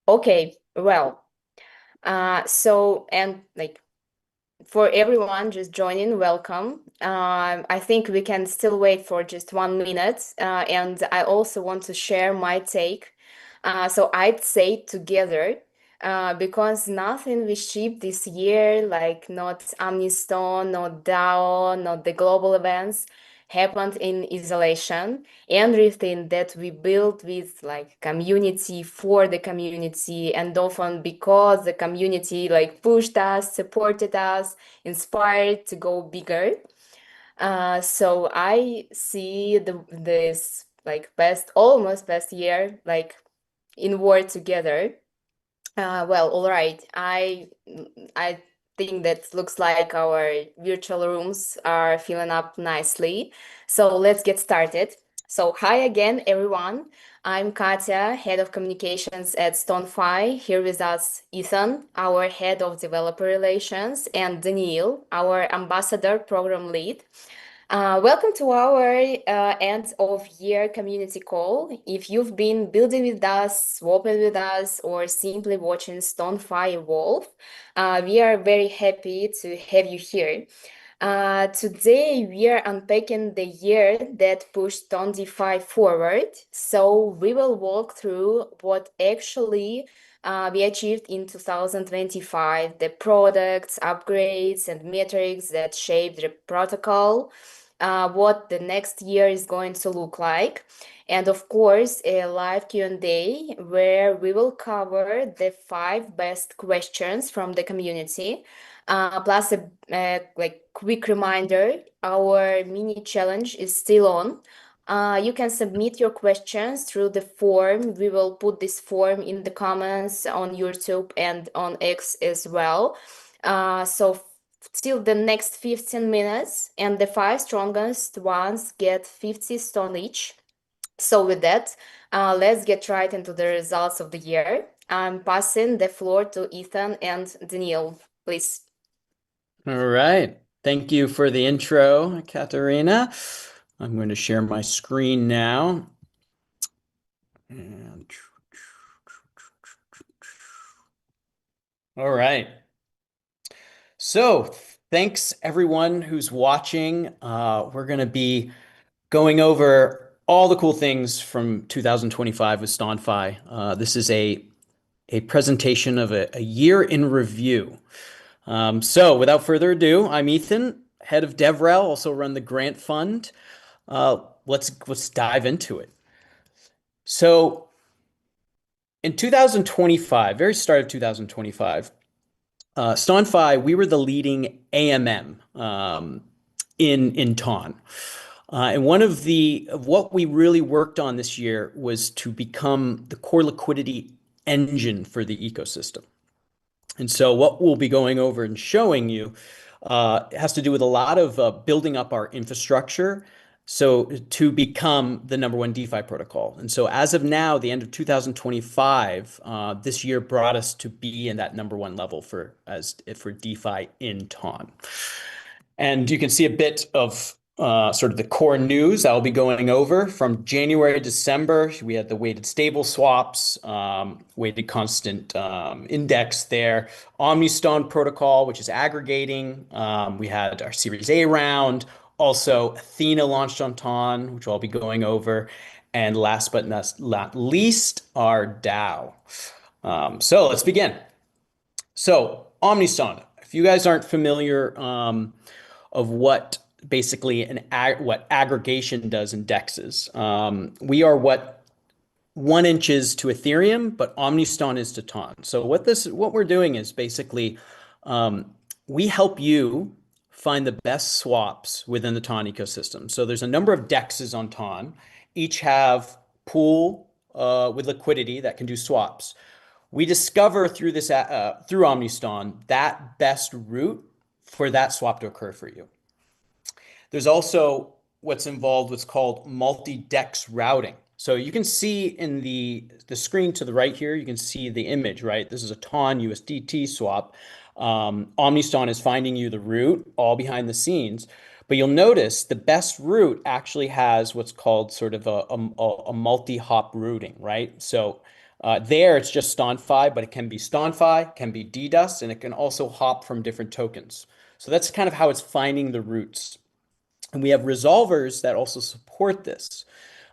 Okay, well, and like for everyone just joining, welcome. I think we can still wait for just 1 minute, and I also want to share my take. So I'd say together, because nothing we ship this year, like not Amniston, not DAO, not the global events, happened in isolation. Everything that we built with like community for the community, and often because the community like pushed us, supported us, inspired to go bigger. So I see this like almost best year like in word together. Well, all right. I think that looks like our virtual rooms are filling up nicely. So let's get started. So hi again, everyone. I'm Katya, head of communications at Stonfi. Here with us, Ethan, our head of developer relations, and Daniil, our ambassador program lead. Welcome to our end of year community call. If you've been building with us, swapping with us, or simply watching Stonefire evolve, we are very happy to have you here. Today, we are unpacking the year that pushed Ston.fi forward. So, we will walk through what actually we achieved in 2025, the products, upgrades, and metrics that shaped the protocol, what the next year is going to look like, and of course, a live Q&A where we will cover the 5 best questions from the community. Plus a like quick reminder, our mini challenge is still on. You can submit your questions through the form. We will put this form in the comments on YouTube and on X as well. So till the next 15 minutes, and the 5 strongest ones get 50 stone each. So with that, let's get right into the results of the year. I'm passing the floor to Ethan and Daniil, please. All right. Thank you for the intro, Katerina. I'm going to share my screen now. And all right. So thanks everyone who's watching. We're going to be going over all the cool things from 2025 with Stonfi. This is a presentation of a year in review. So without further ado, I'm Ethan, head of DevRel, also run the grant fund. Let's dive into it. So in 2025, very start of 2025, Stonfi, we were the leading AMM in TON. And one of what we really worked on this year was to become the core liquidity engine for the ecosystem. And so what we'll be going over and showing you has to do with a lot of building up our infrastructure so to become the number one DeFi protocol. And so as of now, the end of 2025, this year brought us to be in that number one level for DeFi in TON. And you can see a bit of sort of the core news that I'll be going over from January to December. We had the weighted stable swaps, weighted constant index there, Omniston protocol, which is aggregating. We had our Series A round. Also, Athena launched on TON, which I'll be going over. And last but not least, our DAO. So let's begin. So Omniston, if you guys aren't familiar of what basically what aggregation does in dexes. We are what 1 inch is to Ethereum, but Omniston is to TON. So what we're doing is basically we help you find the best swaps within the TON ecosystem. So there's a number of dexes on TON, each have pool with liquidity that can do swaps. We discover through through Omniston that best route for that swap to occur for you. There's also what's called multi-dex routing. So you can see in the screen to the right here, you can see the image, right? This is a TON USDT swap. Omniston is finding you the route all behind the scenes. But you'll notice the best route actually has what's called sort of a multi-hop routing, right? So there it's just Stonfi, but it can be Stonfi, can be DDoS, and it can also hop from different tokens. So that's kind of how it's finding the routes. And we have resolvers that also support this.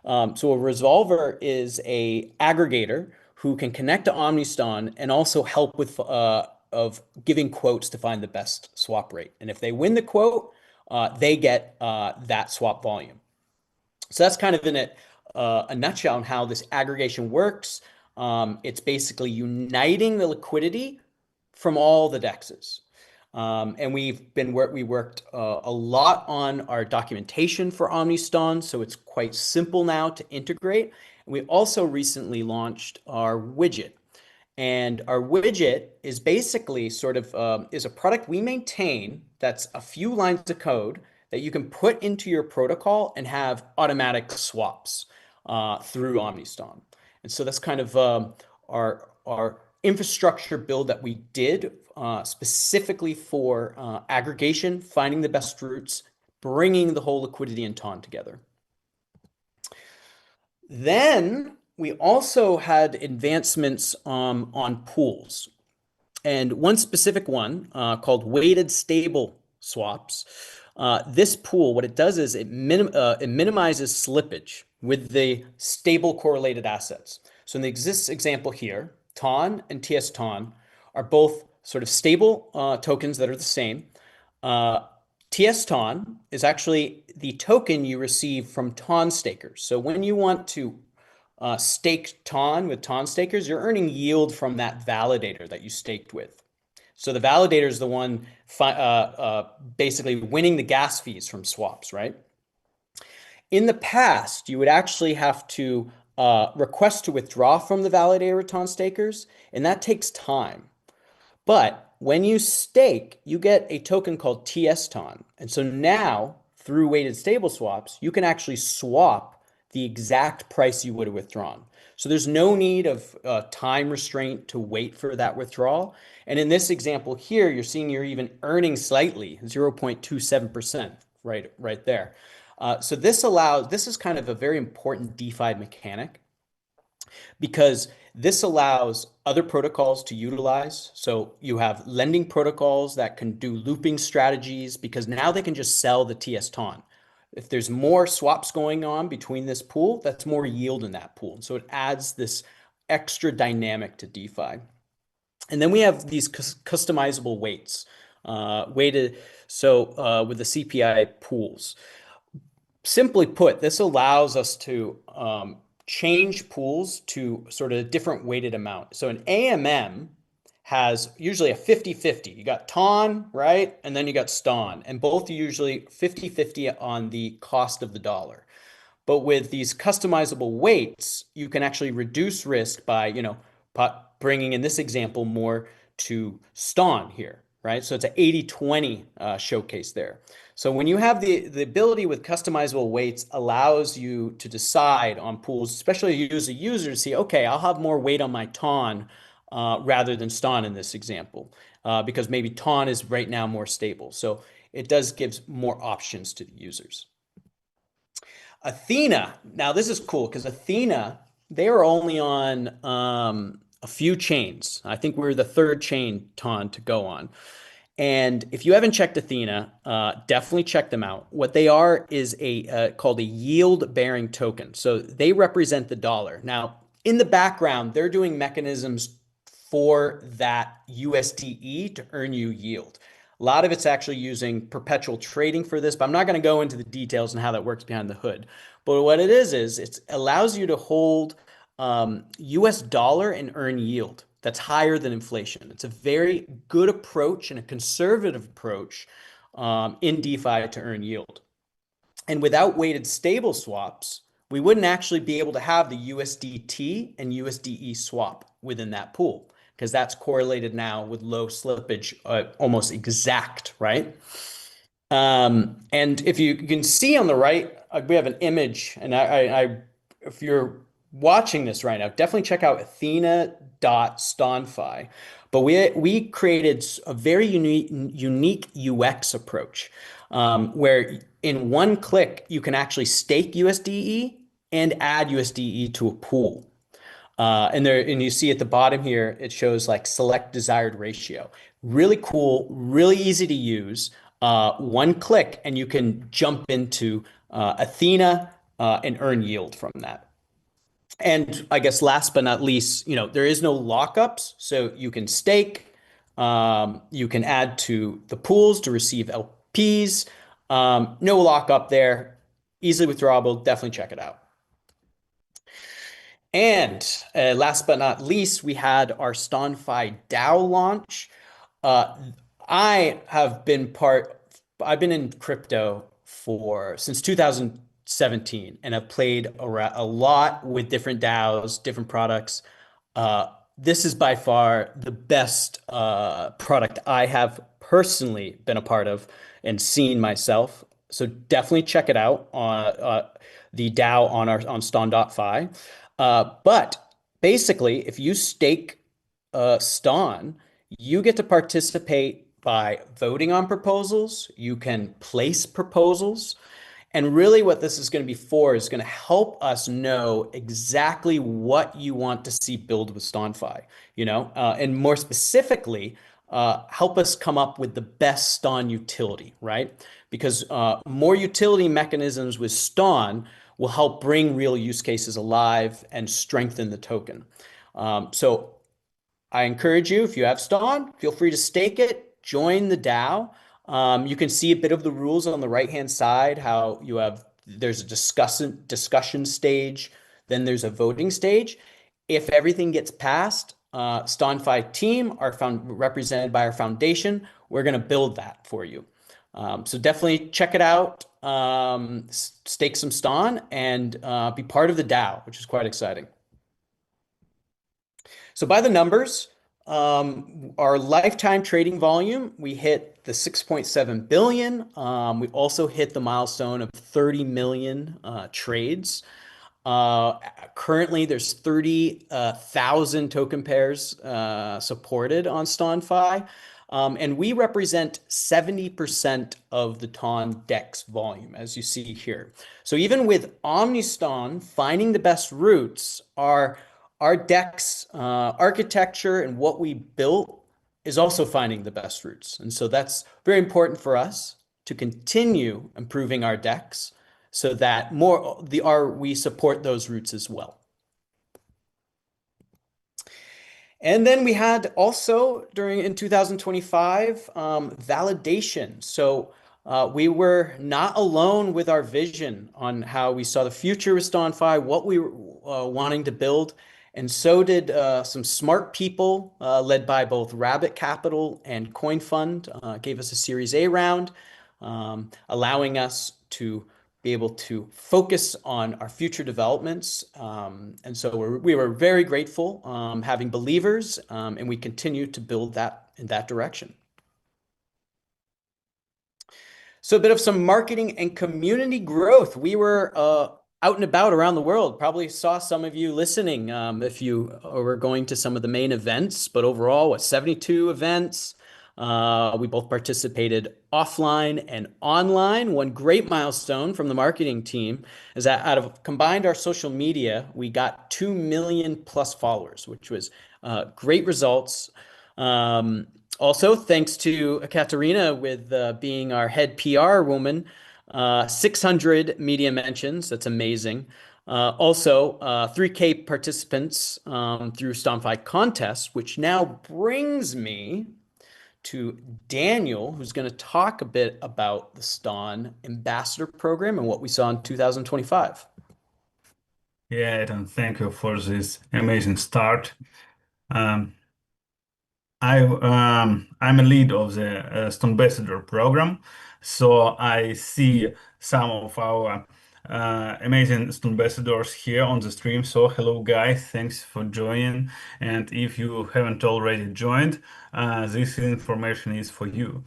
So a resolver is a aggregator who can connect to OmniSton and also help with of giving quotes to find the best swap rate. And if they win the quote, they get that swap volume. So that's kind of in a nutshell on how this aggregation works. It's basically uniting the liquidity from all the dexes. And we worked a lot on our documentation for OmniSton, so it's quite simple now to integrate. And we also recently launched our widget. And our widget is basically sort of is a product we maintain that's a few lines of code that you can put into your protocol and have automatic swaps through OmniSton. And so that's kind of our infrastructure build that we did specifically for aggregation, finding the best routes, bringing the whole liquidity and TON together. Then we also had advancements on pools. And one specific one called weighted stable swaps. This pool, what it does is it minimizes slippage with the stable correlated assets. So in the exists example here, TON and TS TON are both sort of stable tokens that are the same. TS TON is actually the token you receive from TON stakers. So when you want to stake TON with TON stakers, you're earning yield from that validator that you staked with. So the validator is the one basically winning the gas fees from swaps, right? In the past, you would actually have to request to withdraw from the validator with TON stakers, and that takes time. But when you stake, you get a token called TS TON. And so now, through weighted stable swaps, you can actually swap the exact price you would have withdrawn. So there's no need of time restraint to wait for that withdrawal. And in this example here, you're seeing you're even earning slightly, 0.27%, right there. So this is kind of a very important DeFi mechanic because this allows other protocols to utilize. So you have lending protocols that can do looping strategies because now they can just sell the TS TON. If there's more swaps going on between this pool, that's more yield in that pool. So it adds this extra dynamic to DeFi. And then we have these customizable weights, weighted. So with the CPI pools, simply put, this allows us to change pools to sort of a different weighted amount. So an AMM has usually a 50-50. You got TON, right? And then you got STON, and both are usually 50-50 on the cost of the dollar. But with these customizable weights, you can actually reduce risk by, bringing in this example more to STON here, right? So it's an 80-20 showcase there. So when you have the ability with customizable weights allows you to decide on pools, especially you as a user to see, okay, I'll have more weight on my TON rather than STON in this example, because maybe TON is right now more stable. So it does give more options to the users. Athena. Now this is cool because Athena, they are only on a few chains. I think we're the third chain TON to go on. And if you haven't checked Athena, definitely check them out. What they are is called a yield-bearing token. So they represent the dollar. Now, in the background, they're doing mechanisms for that USDE to earn you yield. A lot of it's actually using perpetual trading for this, but I'm not going to go into the details and how that works behind the hood. But what it is it allows you to hold US dollar and earn yield that's higher than inflation. It's a very good approach and a conservative approach in DeFi to earn yield. And without weighted stable swaps, we wouldn't actually be able to have the USDT and USDE swap within that pool because that's correlated now with low slippage, almost exact, right? And if you can see on the right, we have an image, and if you're watching this right now, definitely check out Athena.Stonfi. But we created a very unique UX approach where in one click, you can actually stake USDE and add USDE to a pool. And you see at the bottom here, it shows like select desired ratio. Really cool, really easy to use. One click, and you can jump into Athena and earn yield from that. And I guess last but not least, there is no lockups, so you can stake, you can add to the pools to receive LPs. No lockup there, easily withdrawable. Definitely check it out. And last but not least, we had our Stonfi DAO launch. Uh, I have been part, I've been in crypto for since 2017 and have played a lot with different DAOs, different products. Uh, this is by far the best product I have personally been a part of and seen myself. So definitely check it out on the DAO on Ston.fi. But basically, if you stake Ston, you get to participate by voting on proposals. You can place proposals. And really, what this is going to be for is going to help us know exactly what you want to see build with Stonfi, and more specifically, help us come up with the best Ston utility, right? Because more utility mechanisms with Ston will help bring real use cases alive and strengthen the token. So I encourage you, if you have Ston, feel free to stake it, join the DAO. You can see a bit of the rules on the right-hand side, how there's a discussion stage, then there's a voting stage. If everything gets passed, Stonfi team are represented by our foundation. We're going to build that for you. So definitely check it out, stake some Ston, and be part of the DAO, which is quite exciting. So by the numbers, our lifetime trading volume, we hit the 6.7 billion. We also hit the milestone of 30 million trades. Currently, there's 30,000 token pairs supported on StonFi. And we represent 70% of the TON DEX volume, as you see here. So even with OmniSton finding the best routes, our DEX architecture and what we built is also finding the best routes. And so that's very important for us to continue improving our DEX so that we support those routes as well. And then we had also in 2025 validation. So we were not alone with our vision on how we saw the future with Stonfi, what we were wanting to build. And so did some smart people led by both Rabbit Capital and Coin Fund gave us a Series A round, allowing us to be able to focus on our future developments. And so we were very grateful having believers, and we continue to build that in that direction. So a bit of some marketing and community growth. We were out and about around the world. Probably saw some of you listening if you were going to some of the main events, but overall, 72 events. We both participated offline and online. One great milestone from the marketing team is that out of combined our social media, we got 2 million plus followers, which was great results. Also, thanks to Katerina with being our head PR woman, 600 media mentions. That's amazing. Also, 3K participants through Stonfi contest, which now brings me to Daniel, who's going to talk a bit about the Ston Ambassador Program and what we saw in 2025. Yeah, and thank you for this amazing start. Um, I'm a lead of the Ambassador program, so I see some of our amazing ambassadors here on the stream. So hello guys, thanks for joining. And if you haven't already joined, this information is for you.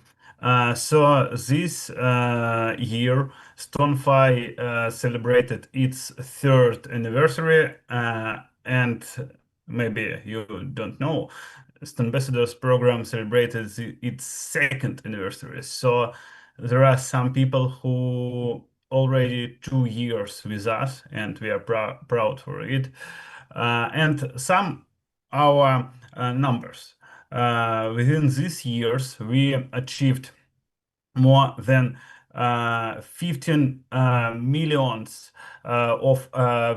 So this year, StoneFi celebrated its third anniversary, and maybe you don't know, Ambassadors program celebrated its second anniversary. So there are some people who already 2 years with us, and we are proud for it. And some our numbers. Within these years, we achieved more than 15 millions of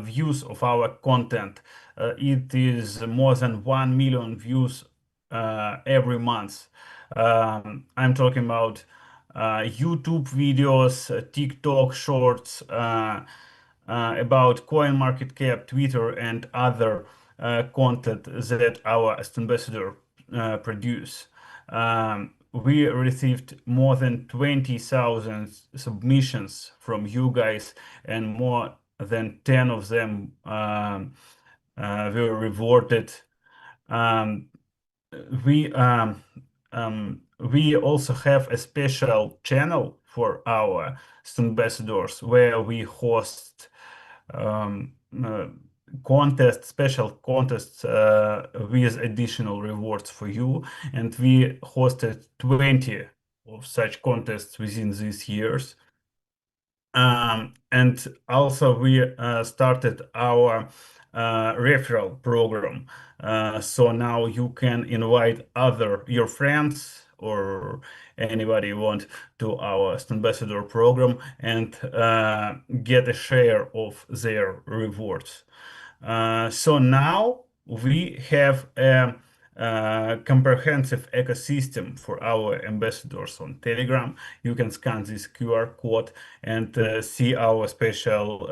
views of our content. It is more than 1 million views every month. I'm talking about YouTube videos, TikTok shorts, about coin market cap, Twitter, and other content that our ambassador produce. We received more than 20,000 submissions from you guys, and more than 10 of them were rewarded. Um, we also have a special channel for our ambassadors where we host um, uh, special contests with additional rewards for you. And we hosted 20 of such contests within these years. And also we started our referral program. So now you can invite other your friends or anybody you want to our ambassador program and get a share of their rewards. So now we have a comprehensive ecosystem for our ambassadors on Telegram. You can scan this QR code and see our special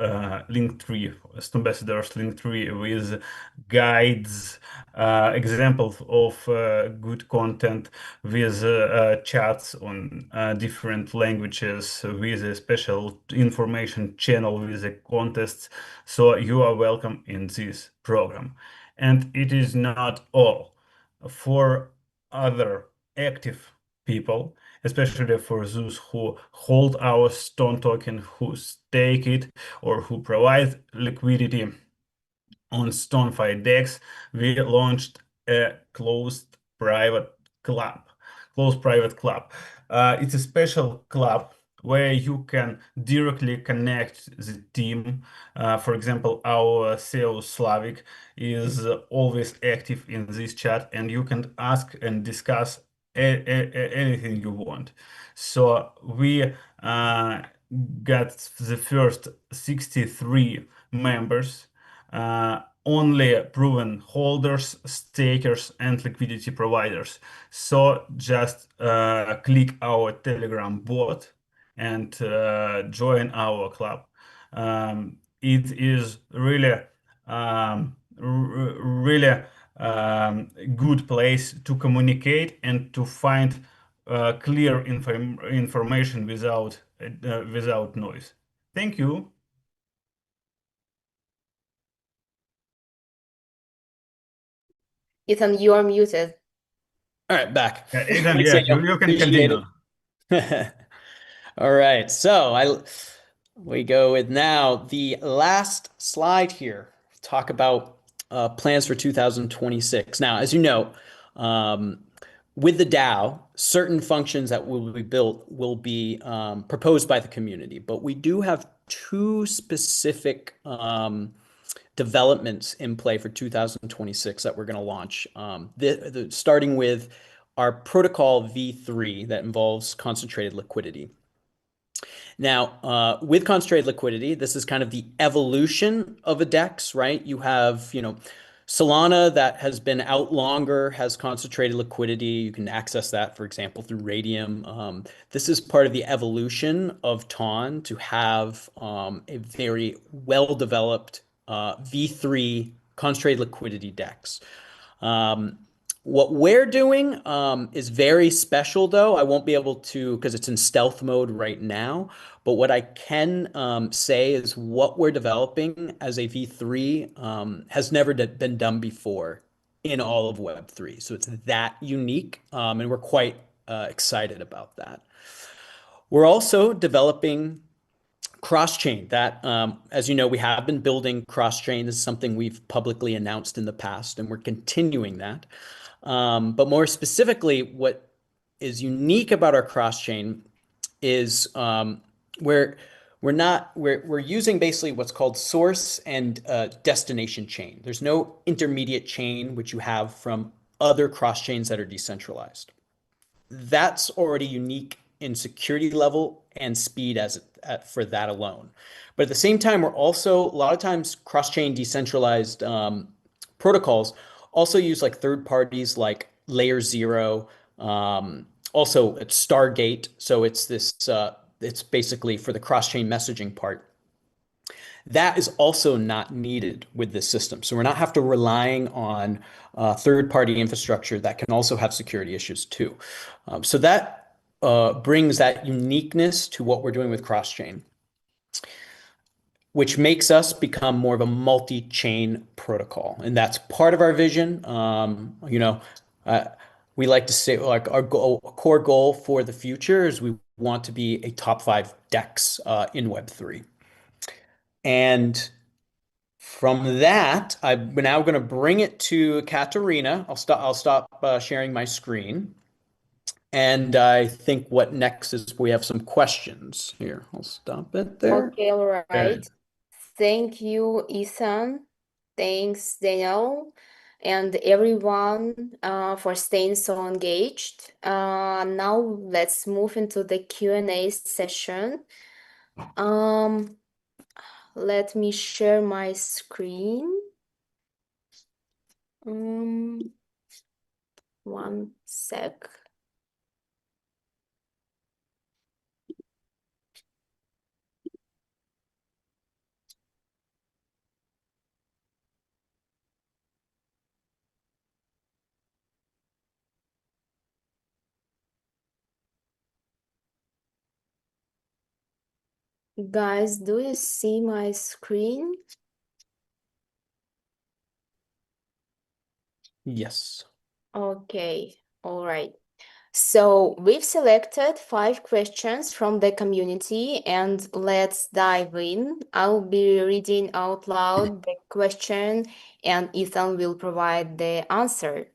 link tree, ambassadors link tree with guides, examples of good content, with chats on different languages, with a special information channel with the contests. So you are welcome in this program. And it is not all. For other active people, especially for those who hold our Stone token, who stake it, or who provide liquidity on Stonefire DEX, we launched a club. Closed private club. It's a special club where you can directly connect the team. For example, our CEO Slavik is always active in this chat, and you can ask and discuss anything you want. So we got the first 63 members, only proven holders, stakers, and liquidity providers. So just click our Telegram bot and join our club. It is really, really good place to communicate and to find clear information without noise. Thank you. Ethan, you are muted. All right, back. Ethan, Thanks, yeah, Daniel. you can Appreciate continue. it. All right, so we go with now the last slide here. Talk about plans for 2026. Now, as you know, um, with the DAO, certain functions that will be built will be proposed by the community, but we do have two specific developments in play for 2026 that we're going to launch. Starting with our protocol V3 that involves concentrated liquidity. Now, with concentrated liquidity, this is kind of the evolution of a DEX, right? You have, Solana that has been out longer, has concentrated liquidity. You can access that, for example, through Radium. This is part of the evolution of TON to have a very well-developed V3 concentrated liquidity DEX. What we're doing is very special, though. I won't be able to because it's in stealth mode right now. But what I can say is what we're developing as a V3 has never been done before in all of Web3. So it's that unique, and we're quite excited about that. We're also developing cross-chain that, as you know, we have been building cross-chain. This is something we've publicly announced in the past, and we're continuing that. But more specifically, what is unique about our cross-chain is we're we're using basically what's called source and destination chain. There's no intermediate chain which you have from other cross chains that are decentralized. That's already unique in security level and speed for that alone. But at the same time, we're also a lot of times cross-chain decentralized protocols also use like third parties like Layer Zero. Also, it's Stargate. So it's basically for the cross-chain messaging part. That is also not needed with this system. So we're not have to relying on third-party infrastructure that can also have security issues too. So that brings that uniqueness to what we're doing with cross-chain, which makes us become more of a multi-chain protocol. And that's part of our vision. Uh, we like to say like our goal, core goal for the future is we want to be a top 5 DEX in Web3. And from that, I'm now going to bring it to Katerina. I'll stop sharing my screen. And I think what next is we have some questions here. I'll stop it there. Okay, all Okay. right. Thank you, Ethan. Thanks, Daniel, and everyone for staying so engaged. Now let's move into the Q&A session. Let me share my screen. One sec. Guys, do you see my screen? Yes. Okay, all right. So we've selected 5 questions from the community and let's dive in. I'll be reading out loud the question and Ethan will provide the answer.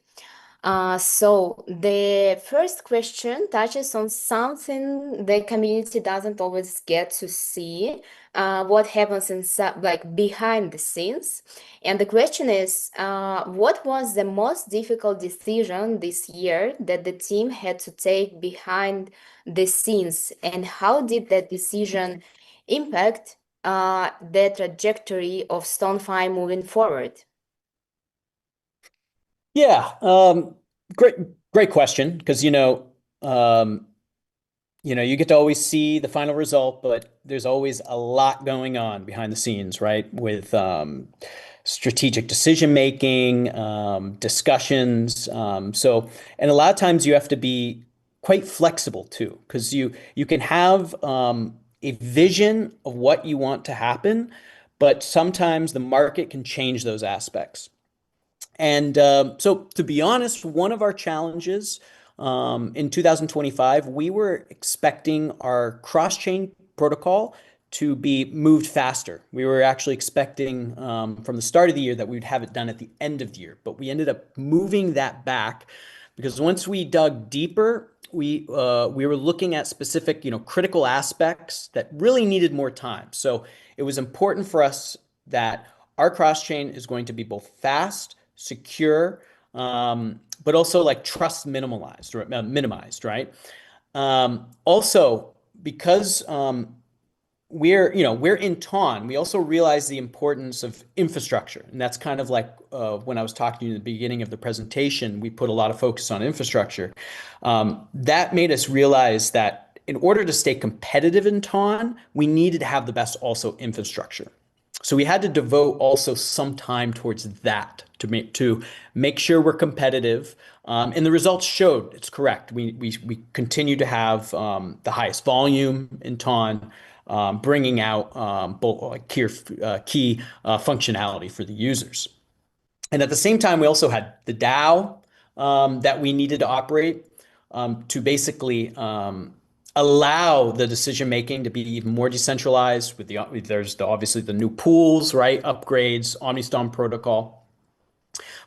So the first question touches on something the community doesn't always get to see, what happens like behind the scenes. And the question is, what was the most difficult decision this year that the team had to take behind the scenes, and how did that decision impact the trajectory of Stonefy moving forward? Yeah. Great question. Because you get to always see the final result, but there's always a lot going on behind the scenes, right? With strategic decision making, discussions. And a lot of times you have to be quite flexible too, because you can have a vision of what you want to happen, but sometimes the market can change those aspects. And so, to be honest, one of our challenges in 2025, we were expecting our cross-chain protocol to be moved faster. We were actually expecting from the start of the year that we would have it done at the end of the year, but we ended up moving that back because once we dug deeper, we were looking at specific, critical aspects that really needed more time. So it was important for us that our cross-chain is going to be both fast, secure, but also like trust minimized, right? Also, because we're in Taun, we also realize the importance of infrastructure, and that's kind of like when I was talking to you in the beginning of the presentation, we put a lot of focus on infrastructure. That made us realize that in order to stay competitive in Taun, we needed to have the best also infrastructure. So we had to devote also some time towards that to make sure we're competitive. And the results showed it's correct. We continue to have the highest volume in Taun, bringing out both like key functionality for the users. And at the same time, we also had the DAO that we needed to operate to basically allow the decision making to be even more decentralized. There's obviously the new pools, right? Upgrades, OmniStorm protocol.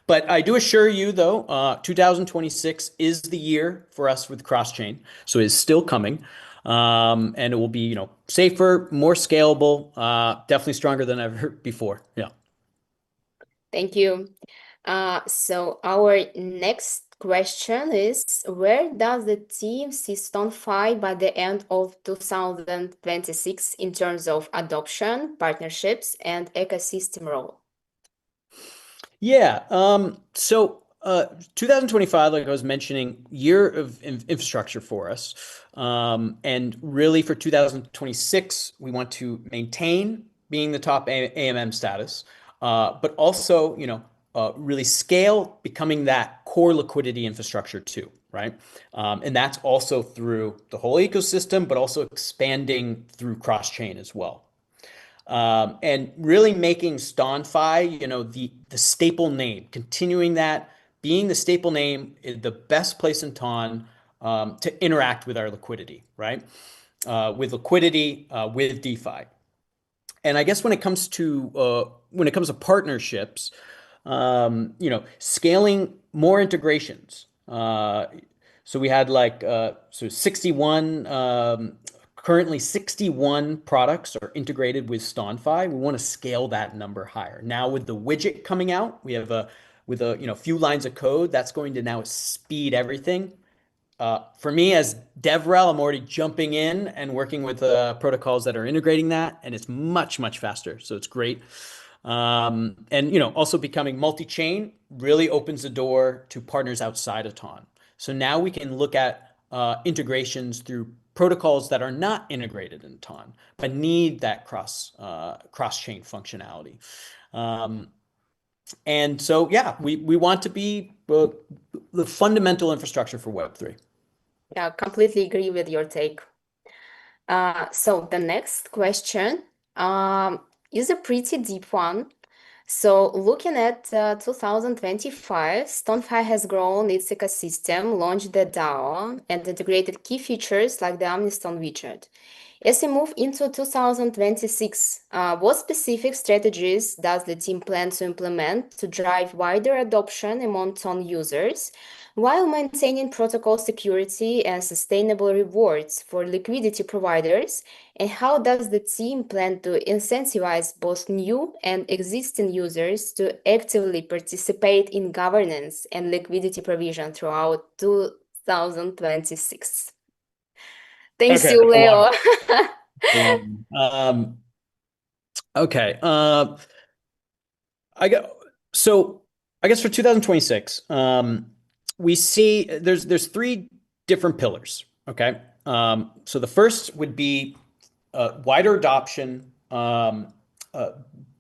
But I do assure you, though, 2026 is the year for us with cross-chain, so it's still coming. And it will be, safer, more scalable, definitely stronger than ever before. Yeah. Thank you. So our next question is, where does the team see Stonefy by the end of 2026 in terms of adoption, partnerships, and ecosystem role? Yeah. 2025, like I was mentioning, year of infrastructure for us. And really for 2026, we want to maintain being the top AMM status, but also, really scale becoming that core liquidity infrastructure too, right? And that's also through the whole ecosystem, but also expanding through cross-chain as well. And really making Stonfi, the staple name, continuing that, being the staple name, is the best place in Ton to interact with our liquidity, right? With liquidity, with DeFi. And I guess when it comes to partnerships, scaling more integrations. So we had 61, currently 61 products are integrated with Stonfi. We want to scale that number higher. Now with the widget coming out, we have with a few lines of code that's going to now speed everything. For me as DevRel, I'm already jumping in and working with protocols that are integrating that, and it's much, much faster. So it's great. And also becoming multi-chain really opens the door to partners outside of Ton. So now we can look at integrations through protocols that are not integrated in Ton, but need that cross-chain functionality. And so, yeah, we want to be the fundamental infrastructure for Web3. Yeah, completely agree with your take. So the next question is a pretty deep one. So looking at 2025, StoneFi has grown its ecosystem, launched the DAO, and integrated key features like the Omnistone widget. As we move into 2026, what specific strategies does the team plan to implement to drive wider adoption among Ton users, while maintaining protocol security and sustainable rewards for liquidity providers? And how does the team plan to incentivize both new and existing users to actively participate in governance and liquidity provision throughout 2026? Thanks Okay, you, a lot. Leo. A lot. Okay. I got so I guess for 2026, we see there's three different pillars. Okay. So the first would be wider adoption, uh,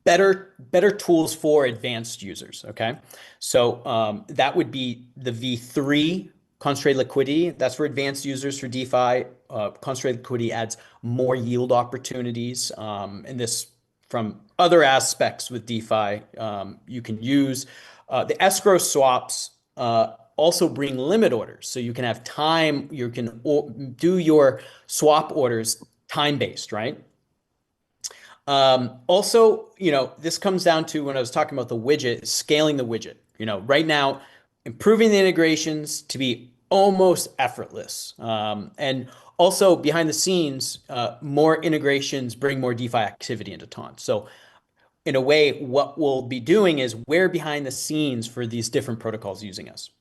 better tools for advanced users. Okay. So that would be the V3 concentrated liquidity. That's for advanced users for DeFi. Concentrated liquidity adds more yield opportunities. And this from other aspects with DeFi you can use. The escrow swaps also bring limit orders. So you can have time, you can do your swap orders time-based, right? Also, this comes down to when I was talking about the widget, scaling the widget. Right now, improving the integrations to be almost effortless. And also behind the scenes, more integrations bring more DeFi activity into Ton. So in a way, what we'll be doing is we're behind the scenes for these different protocols using us.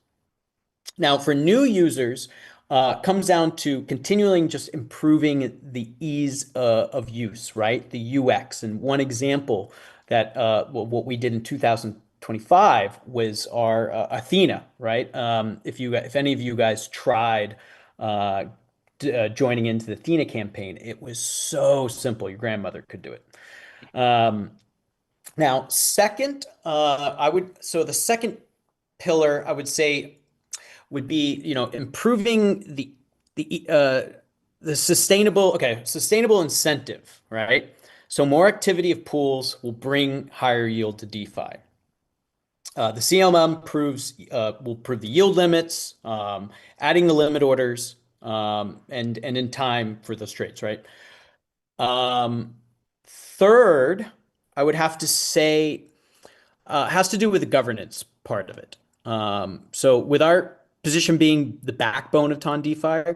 Now, for new users, comes down to continuing just improving the ease of use, right? The UX. And one example that what we did in 2025 was our Athena, right? If any of you guys tried joining into the Athena campaign, it was so simple. Your grandmother could do it. Now, second, the second pillar I would say would be, improving the sustainable incentive, right? So more activity of pools will bring higher yield to DeFi. The CLM will improve the yield limits, adding the limit orders, and in time for those trades, right? Third, I would have to say has to do with the governance part of it. So with our position being the backbone of Ton DeFi,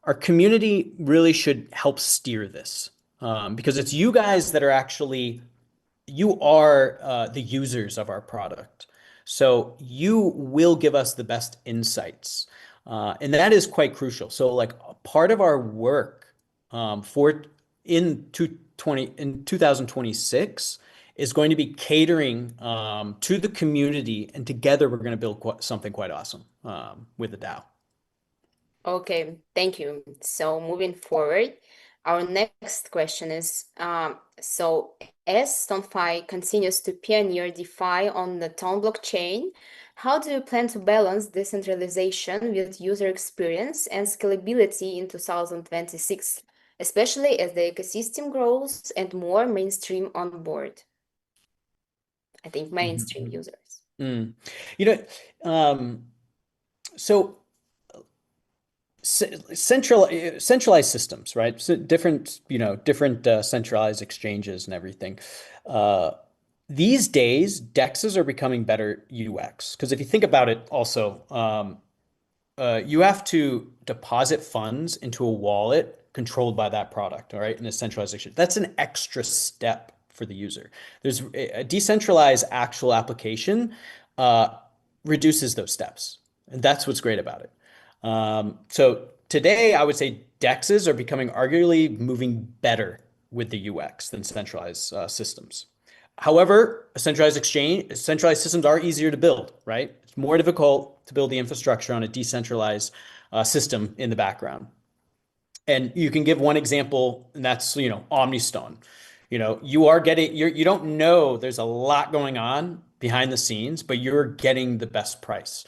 our community really should help steer this, because it's you guys that are actually you are the users of our product. So you will give us the best insights. And that is quite crucial. So like part of our work for in 2026 is going to be catering to the community, and together we're going to build something quite awesome with the DAO. Okay, thank you. So moving forward, our next question is, so as STON.fi continues to pioneer DeFi on the Ton blockchain, how do you plan to balance decentralization with user experience and scalability in 2026, especially as the ecosystem grows and more mainstream on board? I think mainstream Mhm. users. Mm. You know, so centralized systems, right? So different, different centralized exchanges and everything. Uh, these days, DEXs are becoming better UX because if you think about it, also, you have to deposit funds into a wallet controlled by that product, all right, in a centralized exchange. That's an extra step for the user. There's a decentralized actual application uh, reduces those steps, and that's what's great about it. So today, I would say DEXs are becoming arguably moving better with the UX than centralized systems. However, centralized systems are easier to build, right? It's more difficult to build the infrastructure on a decentralized system in the background. And you can give one example, and that's, OmniStone. You don't know there's a lot going on behind the scenes, but you're getting the best price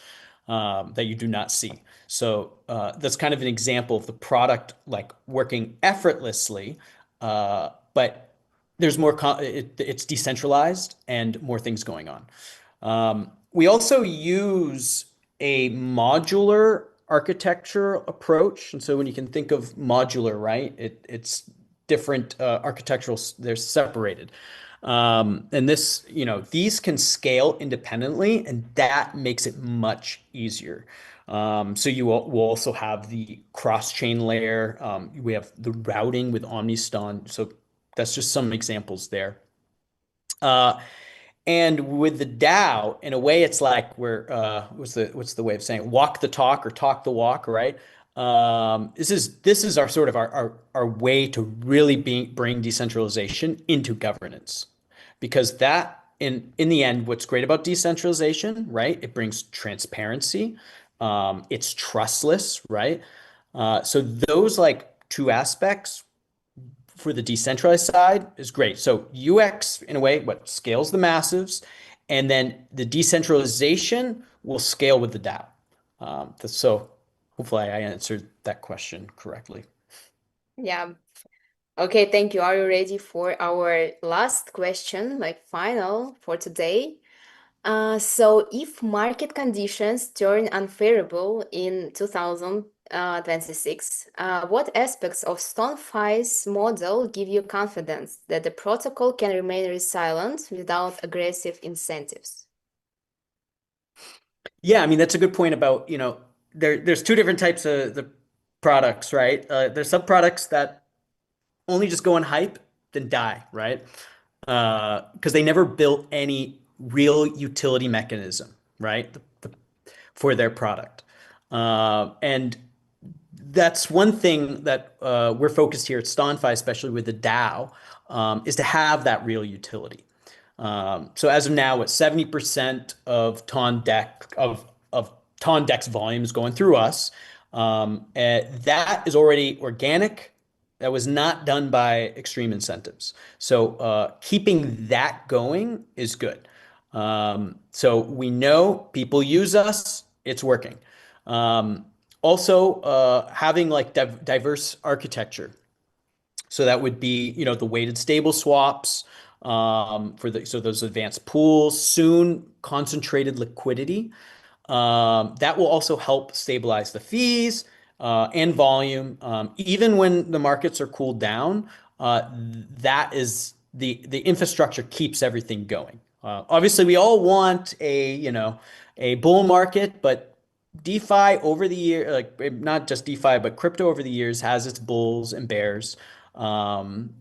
that you do not see. So that's kind of an example of the product like working effortlessly, but there's it's decentralized and more things going on. We also use a modular architecture approach. And so when you can think of modular, right, it's different architectural, they're separated. And these can scale independently, and that makes it much easier. So will also have the cross-chain layer. We have the routing with OmniStone. So that's just some examples there. Uh, and with the DAO, in a way, it's like we're what's the way of saying it? Walk the talk or talk the walk, right? This is our sort of our way to really bring decentralization into governance, because that in the end, what's great about decentralization, right? It brings transparency. It's trustless, right? So those like two aspects for the decentralized side is great. So UX, in a way, what scales the massives, and then the decentralization will scale with the DAO. So hopefully I answered that question correctly. Yeah. Okay, thank you. Are you ready for our last question, like final for today? So if market conditions turn unfavorable in 2026, what aspects of StoneFi's model give you confidence that the protocol can remain resilient without aggressive incentives? Yeah, I mean that's a good point about, there's two different types of the products, right? There's some products that only just go on hype, then die, right? Because they never built any real utility mechanism, right? For their product. And that's one thing that we're focused here at STONFI, especially with the DAO, is to have that real utility. So as of now, what 70% of TonDeck's volume is going through us. That is already organic. That was not done by extreme incentives. So keeping that going is good. So we know people use us, it's working. Um, Also, having like diverse architecture. So that would be, the weighted stable swaps so those advanced pools, soon concentrated liquidity. That will also help stabilize the fees and volume. Even when the markets are cooled down, that is the infrastructure keeps everything going. Obviously, we all want a bull market, but DeFi over the year, like not just DeFi, but crypto over the years has its bulls and bears. Um,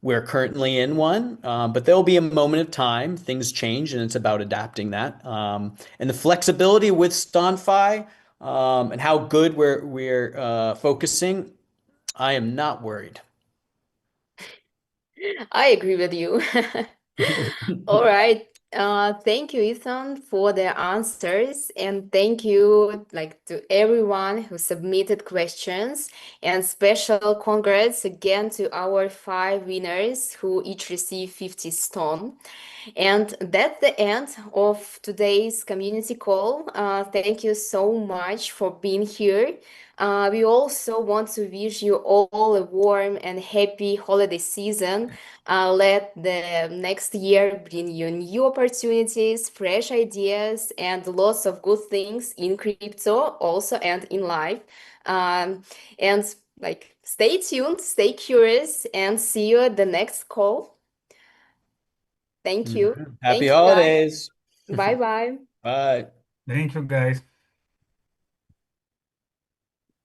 we're currently in one, but there'll be a moment of time. Things change, and it's about adapting that. And the flexibility with STONFi, and how good we're focusing. I am not worried. I agree with you. All right. Thank you, Ethan, for the answers, and thank you, like, to everyone who submitted questions. And special congrats again to our five winners who each received 50 stone. And that's the end of today's community call. Thank you so much for being here. We also want to wish you all a warm and happy holiday season. Let the next year bring you new opportunities, fresh ideas, and lots of good things in crypto, also and in life. And like, stay tuned, stay curious, and see you at the next call. Thank you. Happy Thank you, guys. holidays. Bye bye. Bye. Thank you, guys.